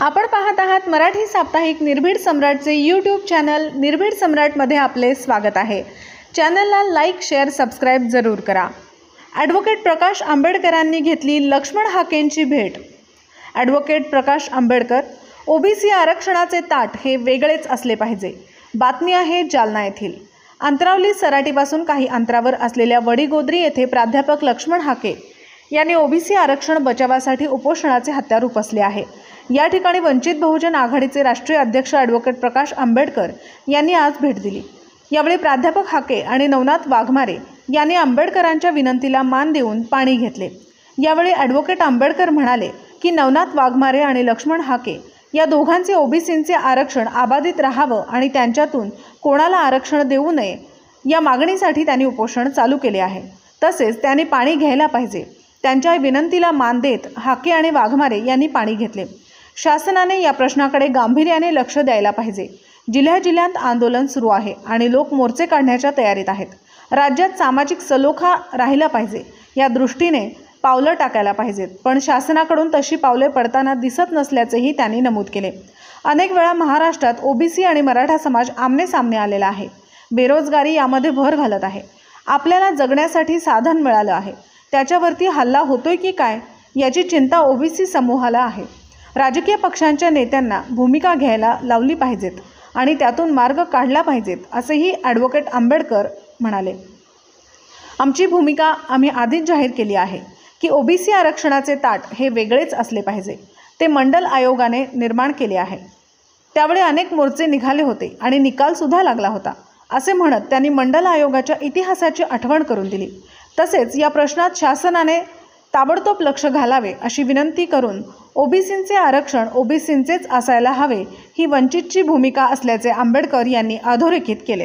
आपण पाहत आहात मराठी साप्ताहिक निर्भीड सम्राटचे यूट्यूब चॅनल निर्भीड सम्राटमध्ये आपले स्वागत आहे। चॅनलला लाईक, शेअर, सबस्क्राइब जरूर करा। ॲडव्होकेट प्रकाश आंबेडकरांनी घेतली लक्ष्मण हाकेंची भेट। ॲडव्होकेट प्रकाश आंबेडकर, ओबीसी आरक्षणाचे ताट हे वेगळेच असले पाहिजे। बातमी आहे जालना येथील अंतरावली सराटीपासून काही अंतरावर असलेल्या वडीगोद्री येथे प्राध्यापक लक्ष्मण हाके यांनी ओबीसी आरक्षण बचावासाठी उपोषणाचे हत्यार उपसले आहे। या ठिकाणी वंचित बहुजन आघाडीचे राष्ट्रीय अध्यक्ष ॲडव्होकेट प्रकाश आंबेडकर यांनी आज भेट दिली। यावेळी प्राध्यापक हाके आणि नवनाथ वाघमारे यांनी आंबेडकरांच्या विनंतीला मान देऊन पाणी घेतले। यावेळी ॲडव्होकेट आंबेडकर म्हणाले की नवनाथ वाघमारे आणि लक्ष्मण हाके या दोघांचे ओबीसींचे आरक्षण अबाधित राहावं आणि त्यांच्यातून कोणाला आरक्षण देऊ नये या मागणीसाठी त्यांनी उपोषण चालू केले आहे। तसेच त्यांनी पाणी घ्यायला पाहिजे। त्यांच्या विनंतीला मान देत हाके आणि वाघमारे यांनी पाणी घेतले। शासनाने या प्रश्नाकडे गांभीर्याने लक्ष द्यायला पाहिजे। जिल्ह्यात आंदोलन सुरू आहे आणि लोक मोर्चे काढण्याच्या तयारीत आहेत। राज्यात सामाजिक सलोखा राहिला पाहिजे या दृष्टीने पावलं टाकायला पाहिजेत, पण शासनाकडून तशी पावले पडताना दिसत नसल्याचेही त्यांनी नमूद केले। अनेक वेळा महाराष्ट्रात ओबीसी आणि मराठा समाज आमने सामने आलेला आहे। बेरोजगारी यामध्ये भर घालत आहे। आपल्याला जगण्यासाठी साधन मिळालं आहे, त्याच्यावरती हल्ला होतोय की काय याची चिंता ओबीसी समूहाला आहे। राजकीय पक्षांच्या नेत्यांना भूमिका घ्यायला लावली पाहिजेत आणि त्यातून मार्ग काढला पाहिजेत असेही ॲडव्होकेट आंबेडकर म्हणाले। आमची भूमिका आम्ही आधीच जाहीर केली आहे की ओबीसी आरक्षणाचे ताट हे वेगळेच असले पाहिजे। ते मंडल आयोगाने निर्माण केले आहे। त्यावेळी अनेक मोर्चे निघाले होते आणि निकालसुद्धा लागला होता असे म्हणत त्यांनी मंडल आयोगाच्या इतिहासाची आठवण करून दिली। तसेच या प्रश्नात शासनाने ताबडतोब लक्ष घालावे अशी विनंती करून ओबीसींचे आरक्षण ओबीसींचेच असायला हवे ही वंचितची भूमिका असल्याचे आंबेडकर यांनी अधोरेखित केले।